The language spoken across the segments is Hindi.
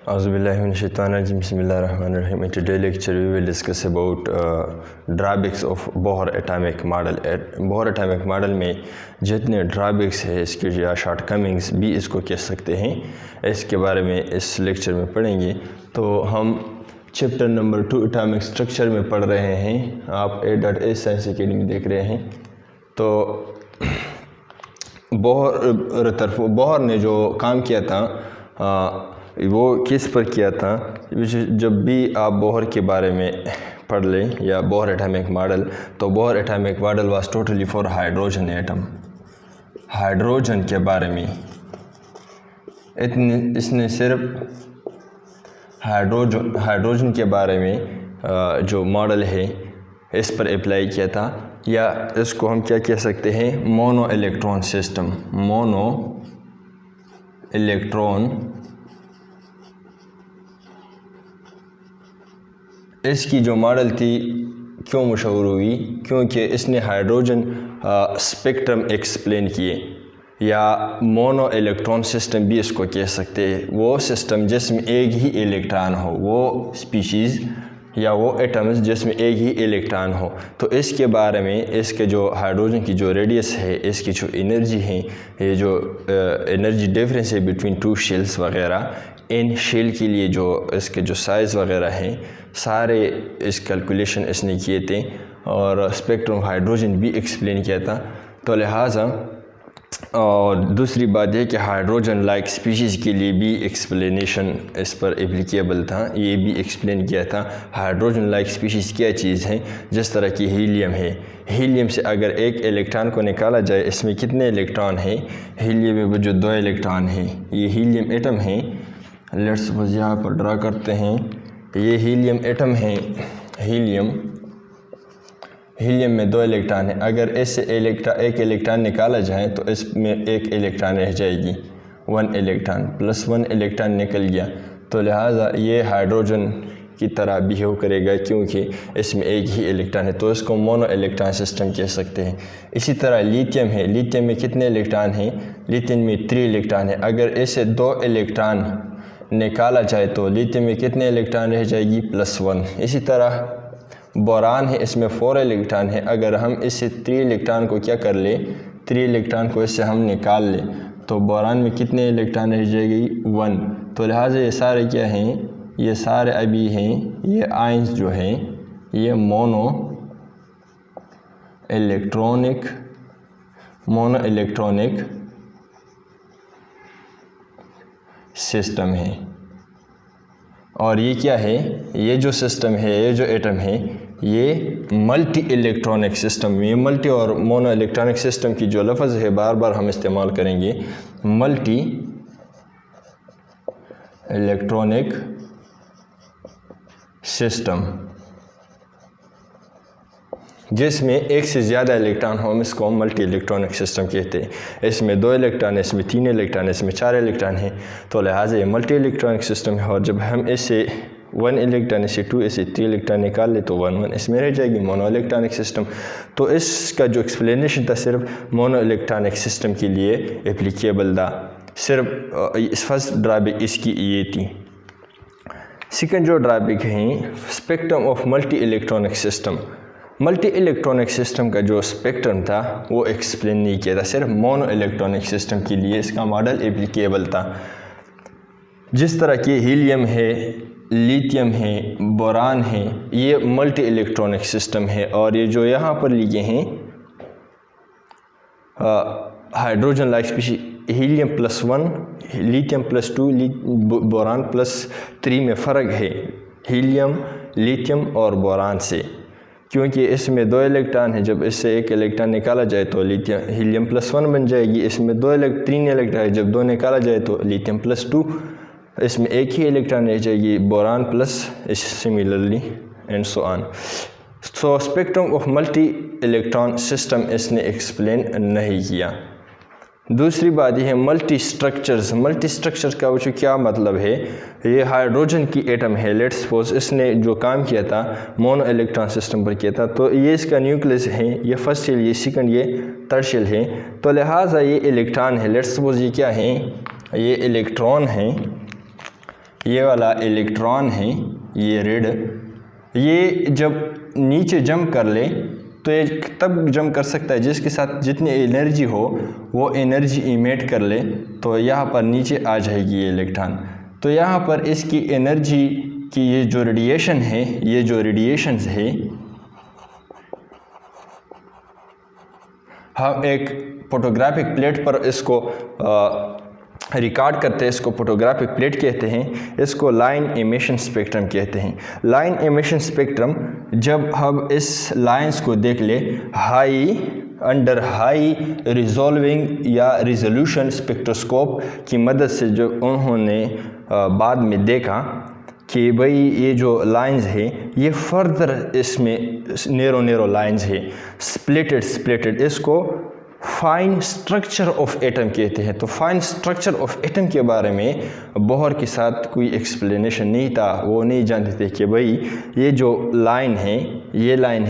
Auzubillahiminash-shaytanir-rajim. Bismillahir-rahmanir-rahim. In today's lecture we will discuss about drawbacks of Bohr atomic model. Bohr atomic model में जितने drawbacks है इसके या shortcomings भी इसको कह सकते हैं, इसके बारे में इस लेक्चर में पढ़ेंगे। तो हम चैप्टर नंबर 2 एटॉमिक स्ट्रक्चर में पढ़ रहे हैं। आप A.A साइंस एकेडमी देख रहे हैं। तो बोहर ने जो काम किया था वो किस पर किया था। जब भी आप बोहर के बारे में पढ़ लें या बोहर एटॉमिक मॉडल, तो Bohr atomic model was totally for hydrogen atom, hydrogen के बारे में इसने सिर्फ हाइड्रोजन के बारे में जो मॉडल है इस पर अप्लाई किया था, या इसको हम क्या कह सकते हैं, mono electron system. Mono electron इसकी जो मॉडल थी क्यों मशहूर हुई, क्योंकि इसने हाइड्रोजन स्पेक्ट्रम एक्सप्लेन किए, या मोनो इलेक्ट्रॉन सिस्टम भी इसको कह सकते हैं। वो सिस्टम जिसमें एक ही इलेक्ट्रॉन हो, वो स्पीशीज़ या वो एटम्स जिसमें एक ही इलेक्ट्रॉन हो। तो इसके बारे में इसके जो हाइड्रोजन की जो रेडियस है, इसकी जो एनर्जी है, ये जो एनर्जी डिफरेंस है बिटवीन टू शेल्स वगैरह, इन शेल के लिए जो इसके जो साइज़ वगैरह हैं, सारे इस कैलकुलेशन इसने किए थे और स्पेक्ट्रम हाइड्रोजन भी एक्सप्लेन किया था। तो लिहाजा और दूसरी बात है कि हाइड्रोजन लाइक स्पीशीज़ के लिए भी एक्सप्लेनेशन इस पर एप्लीकेबल था, ये भी एक्सप्लेन किया था। हाइड्रोजन लाइक स्पीशीज़ क्या चीज़ है, जिस तरह की हीलियम है, हीलियम से अगर एक इलेक्ट्रॉन को निकाला जाए, इसमें कितने इलेक्ट्रॉन हैं, हीलियम में जो 2 इलेक्ट्रॉन हैं, ये हीलियम एटम है। लेट्स सपोज यहाँ पर ड्रा करते हैं, ये हीलियम एटम है। हीलियम में 2 इलेक्ट्रॉन है। अगर इससे एक इलेक्ट्रॉन निकाला जाए तो इसमें एक इलेक्ट्रॉन रह जाएगी, 1 इलेक्ट्रॉन प्लस 1 इलेक्ट्रॉन निकल गया। तो लिहाजा ये हाइड्रोजन की तरह बिहेव करेगा क्योंकि इसमें एक ही इलेक्ट्रॉन है, तो इसको मोनो इलेक्ट्रॉन सिस्टम कह सकते हैं। इसी तरह लिथियम है। लिथियम में कितने इलेक्ट्रॉन हैं, लिथियम में 3 इलेक्ट्रॉन है। अगर इससे 2 इलेक्ट्रॉन निकाला जाए तो लिथियम में कितने इलेक्ट्रॉन रह जाएगी, +1। इसी तरह बोरान है, इसमें 4 इलेक्ट्रॉन है। अगर हम इससे 3 इलेक्ट्रॉन को क्या कर ले, 3 इलेक्ट्रॉन को इससे हम निकाल ले तो बोरान में कितने इलेक्ट्रॉन रह जाएगी, 1। तो लिहाजा ये सारे क्या हैं, ये सारे अभी हैं, ये आयंस जो हैं ये मोनो इलेक्ट्रॉनिक सिस्टम है। और ये क्या है, ये जो सिस्टम है, ये जो एटम है, ये मल्टी इलेक्ट्रॉनिक सिस्टम। ये मल्टी और मोनो इलेक्ट्रॉनिक सिस्टम की जो लफ्ज़ है बार बार हम इस्तेमाल करेंगे, मल्टी इलेक्ट्रॉनिक सिस्टम, जिसमें एक से ज़्यादा इलेक्ट्रॉन हो, हम इसको मल्टी इलेक्ट्रॉनिक सिस्टम कहते हैं। इसमें 2 इलेक्ट्रॉन है, इसमें 3 इलेक्ट्रॉन है, इसमें 4 इलेक्ट्रॉन हैं। तो लिहाजा ये मल्टी इलेक्ट्रॉनिक सिस्टम है। और जब हम इससे 1 इलेक्ट्रॉन, इससे 2, इससे 3 इलेक्ट्रॉन निकाल ले तो 1 इसमें रह जाएगी, मोनो इलेक्ट्रॉनिक सिस्टम। तो इसका जो एक्सप्लेनेशन था सिर्फ मोनो इलेक्ट्रॉनिक सिस्टम के लिए एप्लीकेबल था। सिर्फ इस फर्स्ट ड्रॉबैक इसकी ये थी। सेकंड जो ड्रॉबैक है, spectrum of multi electronic system. Multi electronic system का जो स्पेक्ट्रम था वो एक्सप्लेन नहीं किया था, सिर्फ मोनो इलेक्ट्रॉनिक सिस्टम के लिए इसका मॉडल एप्लीकेबल था। जिस तरह की हीलियम है, लिथियम है, बोरान है, ये मल्टी इलेक्ट्रॉनिक सिस्टम है। और ये जो यहाँ पर लिखे हैं hydrogen like species, helium +1, lithium +2, boron +3 में फ़र्क है हीलियम, लिथियम और बोरान से, क्योंकि इसमें 2 इलेक्ट्रॉन है। जब इससे एक इलेक्ट्रॉन निकाला जाए तो हीलियम +1 बन जाएगी। इसमें 3 इलेक्ट्रॉन है, जब 2 निकाला जाए तो लिथियम +2, इसमें एक ही इलेक्ट्रॉन रह जाएगी, boron plus similarly and so on. So spectrum of multi electron system इसने एक्सप्लेन नहीं किया। दूसरी बात यह है मल्टी स्ट्रक्चर्स। मल्टी स्ट्रक्चर्स का वो क्या मतलब है, ये हाइड्रोजन की एटम है, लेट्स सपोज इसने जो काम किया था मोनो इलेक्ट्रॉन सिस्टम पर किया था, तो ये इसका न्यूक्लियस है, ये फर्स्ट शेल, ये सेकंड, ये थर्ड शेल है। तो लिहाजा ये इलेक्ट्रॉन है, लेट्स सपोज ये क्या है, ये इलेक्ट्रॉन है, ये वाला इलेक्ट्रॉन है, ये रेड, ये जब नीचे जंप कर ले तो ये तब जंप कर सकता है जिसके साथ जितनी एनर्जी हो वो एनर्जी इमेट कर ले, तो यहाँ पर नीचे आ जाएगी ये इलेक्ट्रॉन। तो यहाँ पर इसकी एनर्जी की ये जो रेडिएशन है, ये जो रेडिएशन है, हम एक फोटोग्राफिक प्लेट पर इसको रिकॉर्ड करते हैं, इसको फोटोग्राफिक प्लेट कहते हैं, इसको लाइन एमिशन स्पेक्ट्रम कहते हैं। लाइन एमिशन स्पेक्ट्रम, जब हम इस लाइंस को देख ले अंडर हाई रिजॉल्विंग या रिजोल्यूशन स्पेक्ट्रोस्कोप की मदद से, जो उन्होंने बाद में देखा कि भाई ये जो लाइंस है ये फर्दर इसमें नैरो लाइंस है, स्प्लिटेड, इसको फाइन स्ट्रक्चर ऑफ एटम कहते हैं। तो फाइन स्ट्रक्चर ऑफ एटम के बारे में बोहर के साथ कोई एक्सप्लेनेशन नहीं था, वो नहीं जानते थे कि भाई ये जो लाइन है, ये लाइन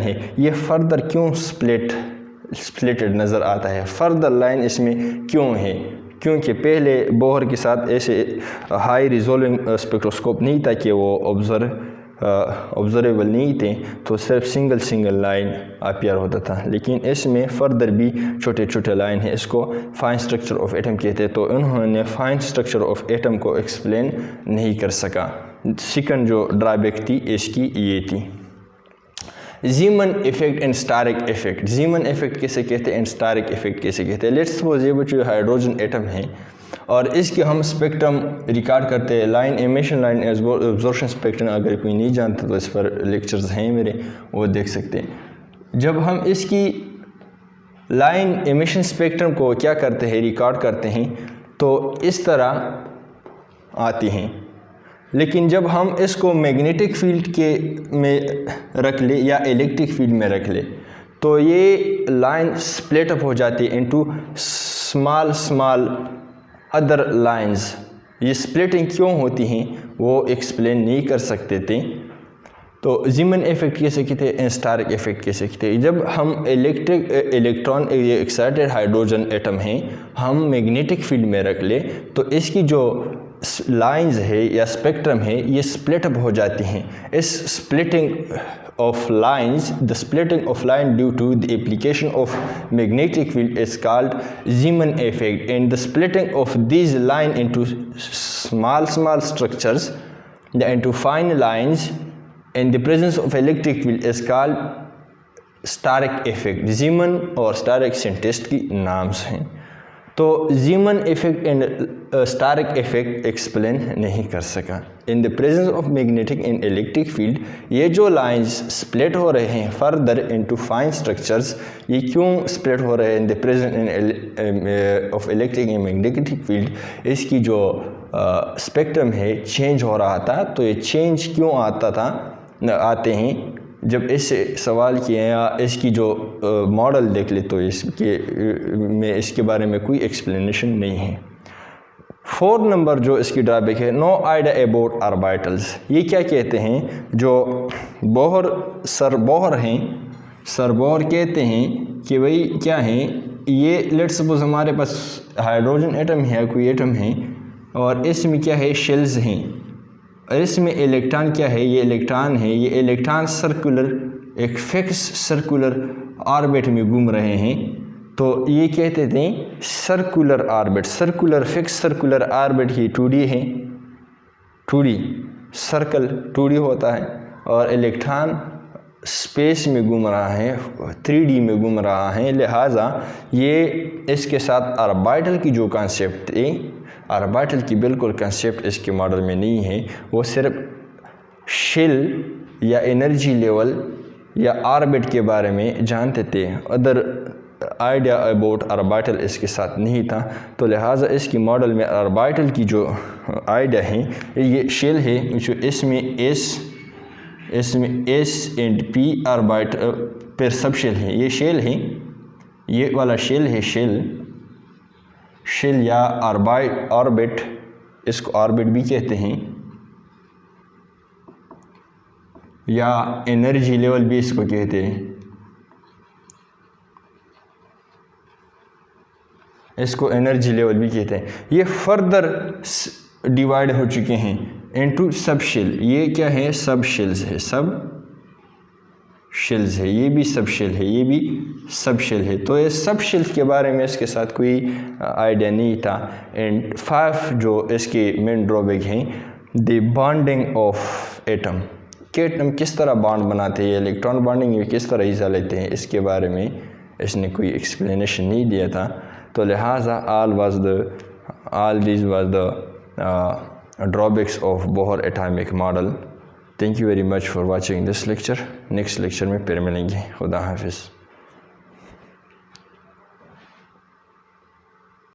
है, ये फर्दर क्यों स्प्लिटेड नज़र आता है, फर्दर लाइन इसमें क्यों है, क्योंकि पहले बोहर के साथ ऐसे हाई रिजोल्विंग स्पेक्ट्रोस्कोप नहीं था कि वो ऑब्जर्वेबल नहीं थे, तो सिर्फ सिंगल लाइन अपीयर होता था। लेकिन इसमें फर्दर भी छोटे लाइन है, इसको फाइन स्ट्रक्चर ऑफ एटम कहते हैं। तो उन्होंने फाइन स्ट्रक्चर ऑफ एटम को एक्सप्लेन नहीं कर सका। सेकंड जो ड्रॉबैक थी इसकी ये थी। Zeeman effect and Stark effect. Zeeman effect कैसे कहते हैं एंड स्टारिक इफेक्ट कैसे कहते हैं? लेट्स सपोज ये जो हाइड्रोजन एटम है और इसके हम स्पेक्ट्रम रिकॉर्ड करते हैं, line emission, line absorption spectrum. अगर कोई नहीं जानता तो इस पर लेक्चर्स हैं मेरे, वो देख सकते हैं। जब हम इसकी लाइन एमिशन स्पेक्ट्रम को क्या करते हैं, रिकॉर्ड करते हैं, तो इस तरह आती हैं। लेकिन जब हम इसको मैग्नेटिक फील्ड के में रख ले या इलेक्ट्रिक फील्ड में रख ले तो ये लाइन स्प्लिट अप हो जाती है इनटू स्मॉल अदर लाइंस। ये स्प्लिटिंग क्यों होती हैं वो एक्सप्लेन नहीं कर सकते थे। तो जीमन इफेक्ट कैसे कहते हैं, स्टारिक इफेक्ट कैसे कहते हैं? जब हम इलेक्ट्रॉन एक्साइटेड हाइड्रोजन एटम हैं हम मैग्नेटिक फील्ड में रख ले तो इसकी जो लाइंस है या स्पेक्ट्रम है ये स्प्लिट अप हो जाती हैं। इस splitting of lines, the splitting of line due to the application of magnetic field is called Zeeman effect, and the splitting of these line into small structures into fine lines in the presence of electric field is called Stark effect. Zeeman और स्टारिक साइंटिस्ट की नाम्स हैं। तो Zeeman effect and Stark effect explain नहीं कर सका। In the presence of magnetic and electric field ये जो लाइंस स्प्लिट हो रहे हैं फर्दर इनटू फाइन स्ट्रक्चर्स, ये क्यों स्प्लिट हो रहे हैं इन the presence of electric and magnetic field? इसकी जो स्पेक्ट्रम है चेंज हो रहा था। तो ये चेंज क्यों आते हैं? जब इससे सवाल किए या इसकी जो मॉडल देख ले तो इसके बारे में कोई एक्सप्लेनेशन नहीं है। 4 नंबर जो इसकी ड्रॉबैक है, नो आइडिया अबाउट ऑर्बिटल्स। ये क्या कहते हैं? जो सरबोहर हैं, सरबोहर कहते हैं कि भाई क्या हैं ये, लेट्स सपोज हमारे पास हाइड्रोजन एटम है, कोई एटम है और इसमें क्या है, शेल्स हैं और इसमें इलेक्ट्रॉन क्या है, ये इलेक्ट्रॉन है। ये इलेक्ट्रॉन सर्कुलर एक फिक्स सर्कुलर ऑर्बिट में घूम रहे हैं। तो ये कहते थे circular orbit, circular fix circular orbit ही 2D है। 2D सर्कल 2D होता है और इलेक्ट्रॉन स्पेस में घूम रहा है, 3D में घूम रहा है। लिहाजा ये इसके साथ ऑर्बिटल की जो कॉन्सेप्ट थी, ऑर्बिटल की बिल्कुल कंसेप्ट इसके मॉडल में नहीं है। वो सिर्फ शेल या एनर्जी लेवल या ऑर्बिट के बारे में जानते थे, अदर आइडिया अबाउट ऑर्बिटल इसके साथ नहीं था। तो लिहाजा इसकी मॉडल में ऑर्बिटल की जो आइडिया है ये शेल है, जो इसमें एस एंड पी ऑर्बिटल पर सब शेल है। ये शेल है, ये वाला शेल है, शेल या ऑर्बिट, इसको ऑर्बिट भी कहते हैं या एनर्जी लेवल भी इसको कहते हैं। इसको एनर्जी लेवल भी कहते हैं। ये फर्दर डिवाइड हो चुके हैं इनटू सब शेल। ये क्या है, सब शेल्स है, सब शेल्स है, ये भी सब शेल है, ये भी सब शेल है। तो ये सब शेल्स के बारे में इसके साथ कोई आइडिया नहीं था। एंड 5 जो इसके मेन ड्रॉबैक हैं, द बॉन्डिंग ऑफ एटम, कि एटम किस तरह बॉन्ड बनाते हैं, इलेक्ट्रॉन बॉन्डिंग में किस तरह हिस्सा लेते हैं, इसके बारे में इसने कोई एक्सप्लेनेशन नहीं दिया था। तो लिहाजा all these was the drawbacks of Bohr atomic model. Thank you very much for watching this lecture. Next lecture में फिर मिलेंगे। खुदा हाफिज़।